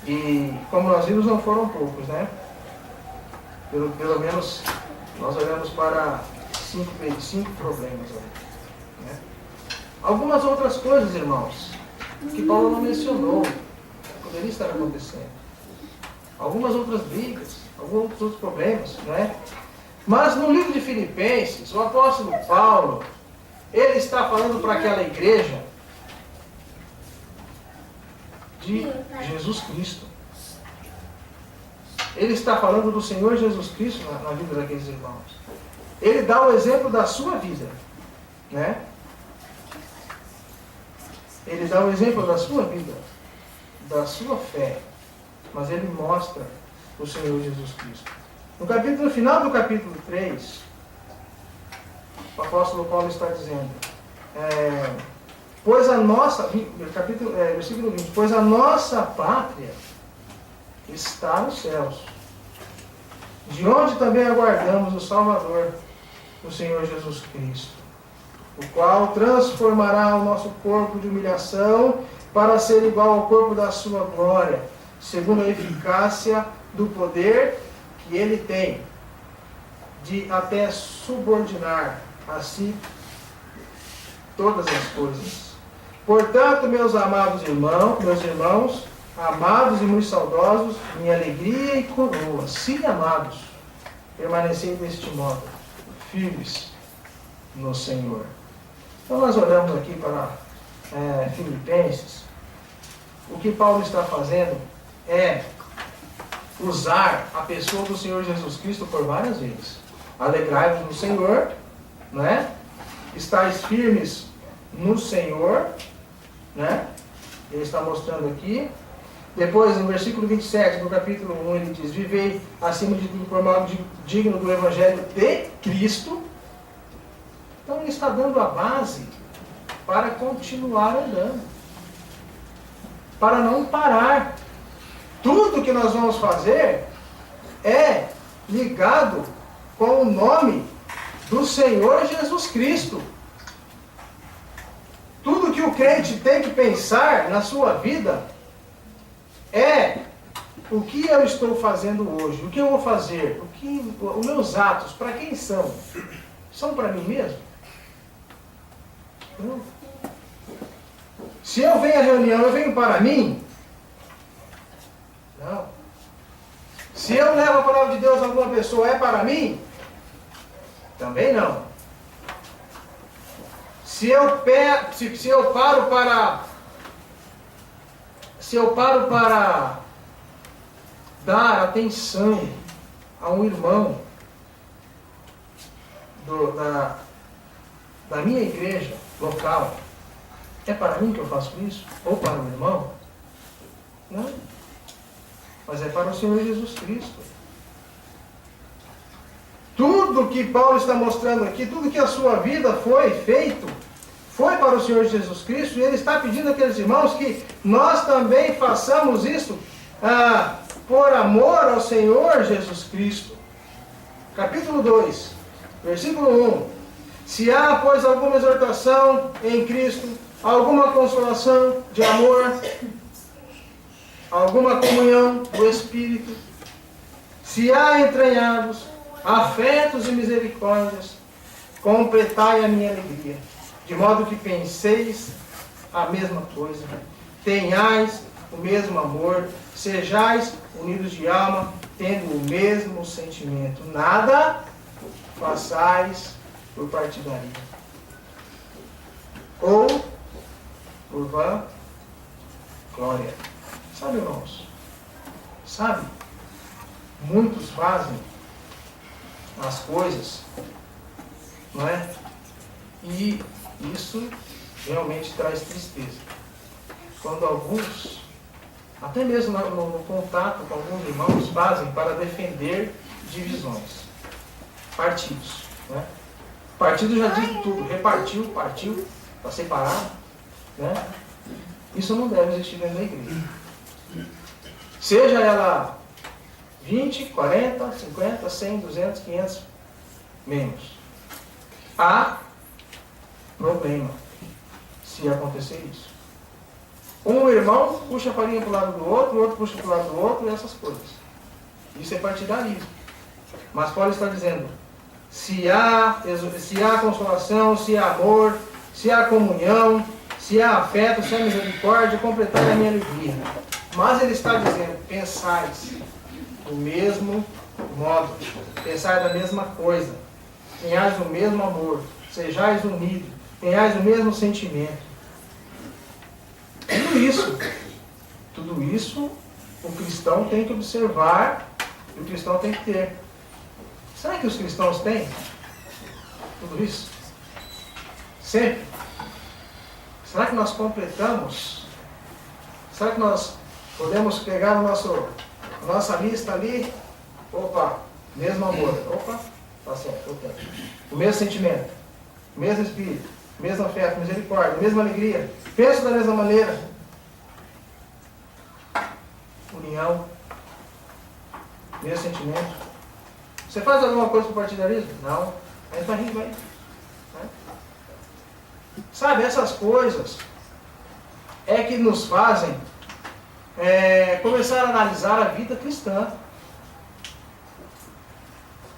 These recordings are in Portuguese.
E, como nós vimos, não foram poucos, né? Pelo menos, nós olhamos para cinco problemas ali, né? Algumas outras coisas, irmãos, que Paulo não mencionou, poderia estar acontecendo. Algumas outras brigas, alguns outros problemas, né? Mas no livro de Filipenses, o apóstolo Paulo, ele está falando para aquela igreja de Jesus Cristo. Ele está falando do Senhor Jesus Cristo na vida daqueles irmãos. Ele dá o exemplo da sua vida, né? Ele dá o exemplo da sua vida, da sua fé, mas ele mostra o Senhor Jesus Cristo. No final do capítulo 3, o apóstolo Paulo está dizendo, versículo 20, pois a nossa pátria está nos céus, de onde também aguardamos o Salvador, o Senhor Jesus Cristo, o qual transformará o nosso corpo de humilhação para ser igual ao corpo da sua glória, segundo a eficácia do poder que ele tem, de até subordinar a si todas as coisas. Portanto, meus irmãos, amados e muito saudosos, minha alegria e coroa, sim, amados, permanecei deste modo, firmes no Senhor. Então nós olhamos aqui para Filipenses. O que Paulo está fazendo é usar a pessoa do Senhor Jesus Cristo por várias vezes. Alegrai-vos no Senhor, né? Estais firmes no Senhor, né? Ele está mostrando aqui. Depois, no versículo 27 do capítulo 1, ele diz, vivei acima de tudo por modo digno do Evangelho de Cristo. Então ele está dando a base para continuar andando, para não parar. Tudo que nós vamos fazer é ligado com o nome do Senhor Jesus Cristo. Tudo que o crente tem que pensar na sua vida é o que eu estou fazendo hoje, o que eu vou fazer, os meus atos, para quem são? São para mim mesmo? Não. Se eu venho à reunião, eu venho para mim? Não. Se eu levo a palavra de Deus a alguma pessoa, é para mim? Também não. Se eu paro para dar atenção a um irmão da minha igreja local, é para mim que eu faço isso? Ou para o irmão? Não. Mas é para o Senhor Jesus Cristo. Tudo que Paulo está mostrando aqui, tudo que a sua vida foi feito, foi para o Senhor Jesus Cristo, e ele está pedindo àqueles irmãos que nós também façamos isso por amor ao Senhor Jesus Cristo. Capítulo 2, versículo 1. Se há, pois, alguma exortação em Cristo, alguma consolação de amor, alguma comunhão do Espírito, se há entranhados afetos e misericórdias, completai a minha alegria, de modo que penseis a mesma coisa, tenhais o mesmo amor, sejais unidos de alma, tendo o mesmo sentimento. Nada façais por partidaria ou por vã glória. Sabe, irmãos? Sabe? Muitos fazem as coisas, não é? E isso realmente traz tristeza. Quando alguns, até mesmo no contato com alguns irmãos, fazem para defender divisões, partidos, né? Partido já diz tudo, repartiu, partiu, está separado, né? Isso não deve existir dentro da igreja. Seja ela 20, 40, 50, 100, 200, 500 membros. Há problema se acontecer isso. Um irmão puxa a farinha para o lado do outro, o outro puxa para o lado do outro, e essas coisas. Isso é partidarismo. Mas Paulo está dizendo, se há consolação, se há amor, se há comunhão, se há afeto, se há misericórdia, completai a minha alegria. Mas ele está dizendo, pensais do mesmo modo, pensai da mesma coisa, tenhais o mesmo amor, sejais unidos, tenhais o mesmo sentimento. Tudo isso o cristão tem que observar e o cristão tem que ter. Será que os cristãos têm tudo isso? Sempre? Será que nós completamos? Será que nós podemos pegar a nossa lista ali? Opa, mesmo amor. Opa, tá certo, eu tenho. O mesmo sentimento, o mesmo espírito, o mesmo afeto, misericórdia, a mesma alegria. Penso da mesma maneira. União, mesmo sentimento. Você faz alguma coisa para o partidarismo? Não. Aí está rindo aí. Sabe, essas coisas é que nos fazem começar a analisar a vida cristã.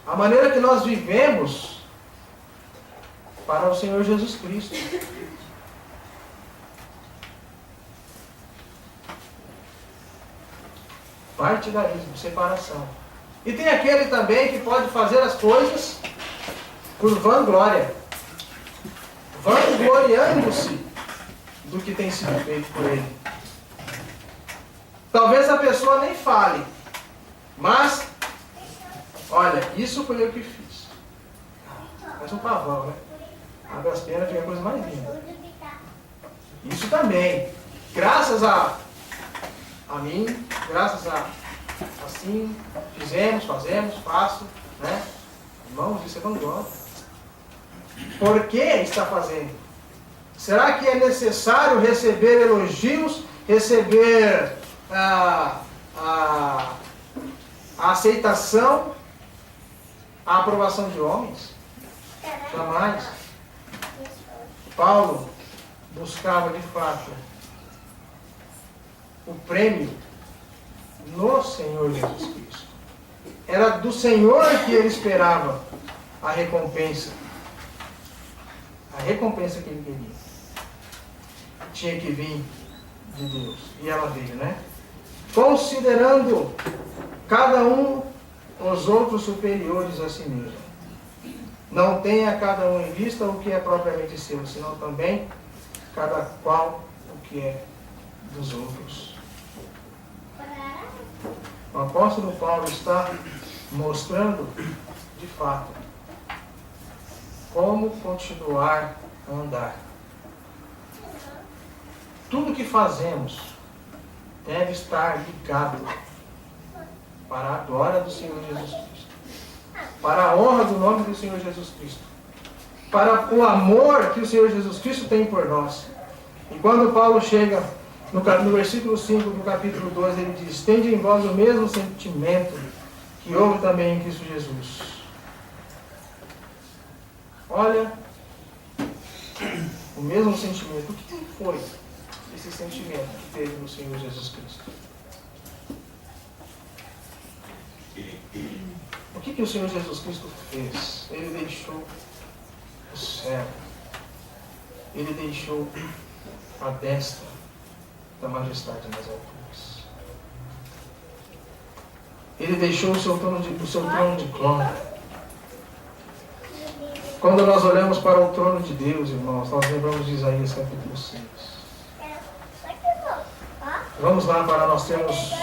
A maneira que nós vivemos para o Senhor Jesus Cristo. Partidarismo, separação. E tem aquele também que pode fazer as coisas por vanglória. Vangloriando-se do que tem sido feito por ele. Talvez a pessoa nem fale, mas, olha, isso foi eu que fiz. Faz um pavão, né? Abre as penas, fica a coisa mais linda. Isso também, graças a mim, graças a assim, fizemos, fazemos, faço, né? Irmãos, isso é vanglória. Por que está fazendo? Será que é necessário receber elogios, receber a aceitação, a aprovação de homens? Jamais. Paulo buscava de fato o prêmio no Senhor Jesus Cristo. Era do Senhor que ele esperava a recompensa. A recompensa que ele queria. Tinha que vir de Deus. E ela veio, né? Considerando cada um os outros superiores a si mesmo. Não tenha cada um em vista o que é propriamente seu, senão também cada qual o que é dos outros. O apóstolo Paulo está mostrando, de fato, como continuar a andar. Tudo que fazemos deve estar ligado para a glória do Senhor Jesus Cristo, para a honra do nome do Senhor Jesus Cristo, para o amor que o Senhor Jesus Cristo tem por nós. E quando Paulo chega no versículo 5 do capítulo 2, ele diz: tende em vós o mesmo sentimento que houve também em Cristo Jesus. Olha, o mesmo sentimento. O que foi esse sentimento que teve no Senhor Jesus Cristo? O que o Senhor Jesus Cristo fez? Ele deixou o céu. Ele deixou a destra da majestade nas alturas. Ele deixou o seu trono de glória. Quando nós olhamos para o trono de Deus, irmãos, nós lembramos de Isaías capítulo 6. Vamos lá para nós termos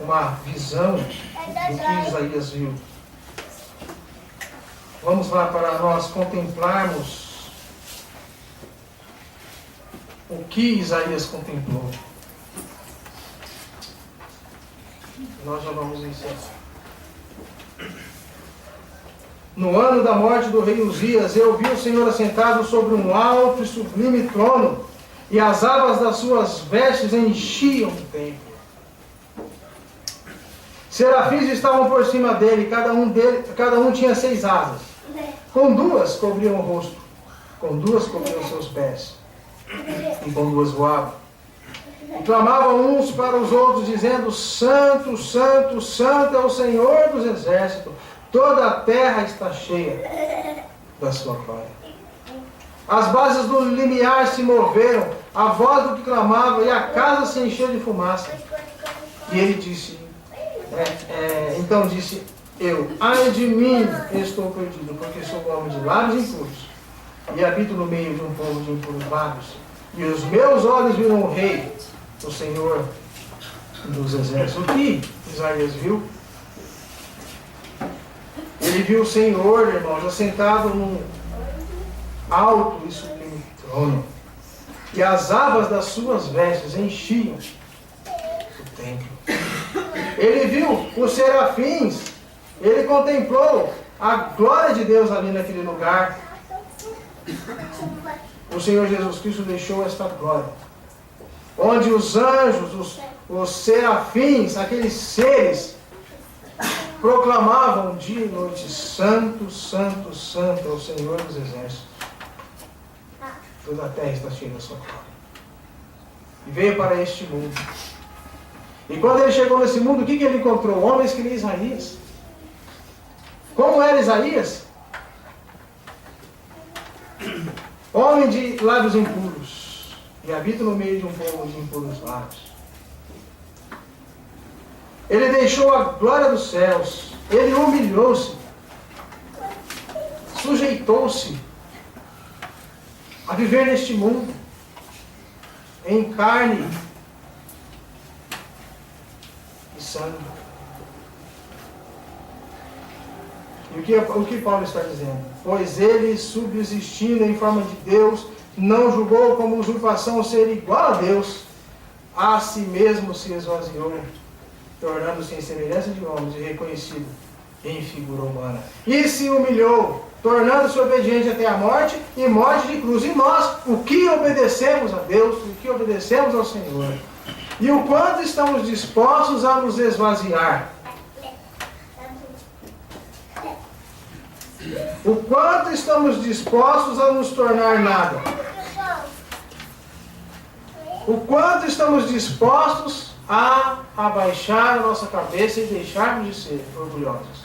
uma visão do que Isaías viu. Vamos lá para nós contemplarmos o que Isaías contemplou. Nós já vamos encerrar. No ano da morte do rei Uzias, eu vi o Senhor assentado sobre um alto e sublime trono, e as abas das suas vestes enchiam o templo. Serafins estavam por cima dele, cada um tinha 6 asas. Com 2 cobriam o rosto, com 2 cobriam seus pés, e com 2 voavam. E clamavam uns para os outros, dizendo: Santo, Santo, Santo é o Senhor dos exércitos. Toda a terra está cheia da sua glória. As bases do limiar se moveram, a voz do que clamava, e a casa se encheu de fumaça. E ele disse, então disse eu: ai de mim, estou perdido, porque sou um homem de lábios impuros, e habito no meio de um povo de impuros lábios. E os meus olhos viram o Rei, o Senhor dos exércitos. O que Isaías viu? Ele viu o Senhor, irmãos, assentado num alto e sublime trono. E as abas das suas vestes enchiam o templo. Ele viu os serafins. Ele contemplou a glória de Deus ali naquele lugar. O Senhor Jesus Cristo deixou esta glória, onde os anjos, os serafins, aqueles seres, proclamavam dia e noite: Santo, Santo, Santo é o Senhor dos exércitos. Toda a terra está cheia da sua glória. E veio para este mundo. E quando ele chegou nesse mundo, o que ele encontrou? Homens que nem Isaías. Como era Isaías? Homem de lábios impuros, e habita no meio de um povo de impuros lábios. Ele deixou a glória dos céus, ele humilhou-se, sujeitou-se a viver neste mundo, em carne e sangue. E o que Paulo está dizendo? Pois ele, subsistindo em forma de Deus, não julgou como usurpação ser igual a Deus, a si mesmo se esvaziou, tornando-se em semelhança de homens e reconhecido em figura humana. E se humilhou, tornando-se obediente até a morte e morte de cruz. E nós, o que obedecemos a Deus, o que obedecemos ao Senhor, e o quanto estamos dispostos a nos esvaziar, o quanto estamos dispostos a nos tornar nada, o quanto estamos dispostos a abaixar a nossa cabeça e deixarmos de ser orgulhosos,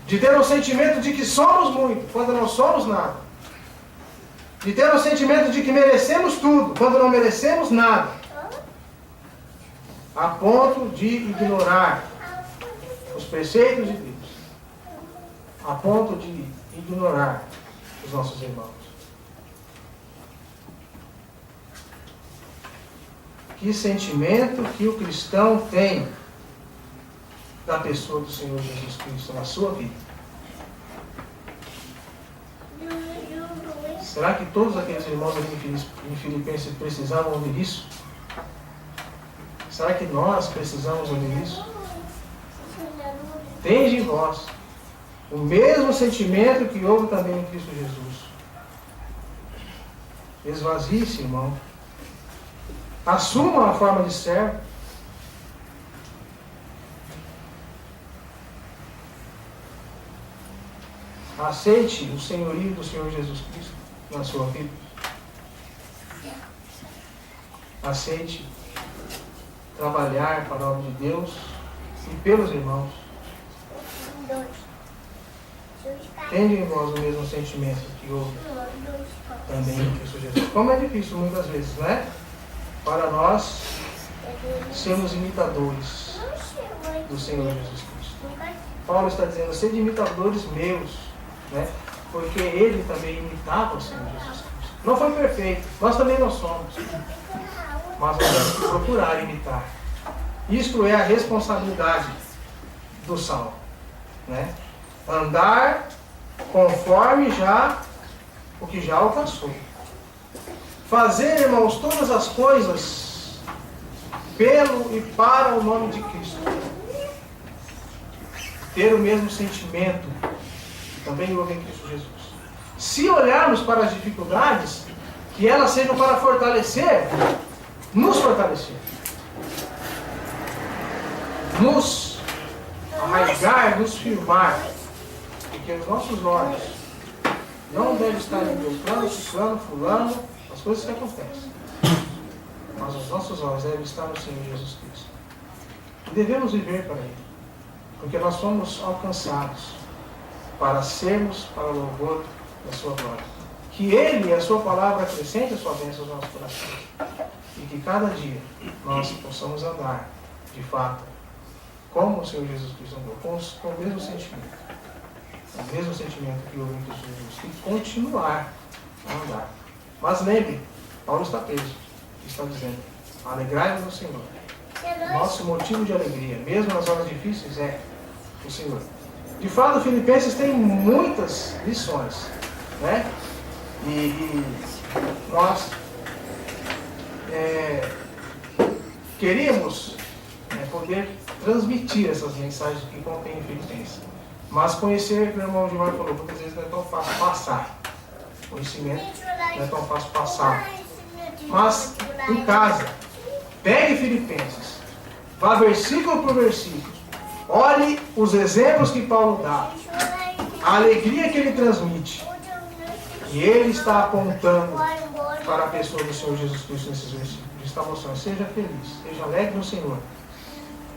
de ter um sentimento de que somos muito quando não somos nada, de ter um sentimento de que merecemos tudo quando não merecemos nada, a ponto de ignorar os preceitos de Deus, a ponto de ignorar os nossos irmãos. Que sentimento que o cristão tem da pessoa do Senhor Jesus Cristo na sua vida? Será que todos aqueles irmãos ali em Filipenses precisavam ouvir isso? Será que nós precisamos ouvir isso? Tende em vós o mesmo sentimento que houve também em Cristo Jesus. Esvazie-se, irmão. Assuma a forma de servo. Aceite o senhorio do Senhor Jesus Cristo na sua vida. Aceite trabalhar para a obra de Deus e pelos irmãos. Tende em vós o mesmo sentimento que houve também em Cristo Jesus. Como é difícil muitas vezes, não é? Para nós sermos imitadores do Senhor Jesus Cristo. Paulo está dizendo: sede imitadores meus, né? Porque ele também imitava o Senhor Jesus Cristo. Não foi perfeito, nós também não somos, mas nós temos que procurar imitar. Isto é a responsabilidade do salvo, né? Andar conforme o que já alcançou. Fazer, irmãos, todas as coisas pelo e para o nome de Cristo. Ter o mesmo sentimento que também houve em Cristo Jesus. Se olharmos para as dificuldades, que elas sejam para fortalecer, nos fortalecer. Nos arraigar, nos firmar. Porque os nossos olhos não devem estar em Beltrano, Ciclano, Fulano, as coisas que acontecem. mas os nossos olhos devem estar no Senhor Jesus Cristo. E devemos viver para Ele, porque nós fomos alcançados para sermos para o louvor da sua glória. Que Ele e a sua palavra acrescentem a sua bênção aos nossos corações. E que cada dia nós possamos andar, de fato, como o Senhor Jesus Cristo andou, com o mesmo sentimento. O mesmo sentimento que houve em Cristo Jesus. E continuar a andar. Mas lembre, Paulo está preso. Está dizendo, alegrai-vos no Senhor. Nosso motivo de alegria, mesmo nas horas difíceis, é o Senhor. De fato, Filipenses tem muitas lições, né? E nós queríamos poder transmitir essas mensagens que contém em Filipenses. Mas conhecer, como o irmão Gilmar falou, muitas vezes não é tão fácil passar. Conhecimento não é tão fácil passar. Mas, em casa, pegue Filipenses, vá versículo por versículo, olhe os exemplos que Paulo dá, a alegria que ele transmite, e ele está apontando para a pessoa do Senhor Jesus Cristo nesses versículos. Ele está mostrando, seja feliz, seja alegre no Senhor,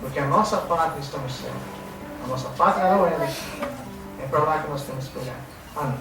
porque a nossa pátria está no céu. A nossa pátria não é daqui. É para lá que nós temos que olhar. Amém.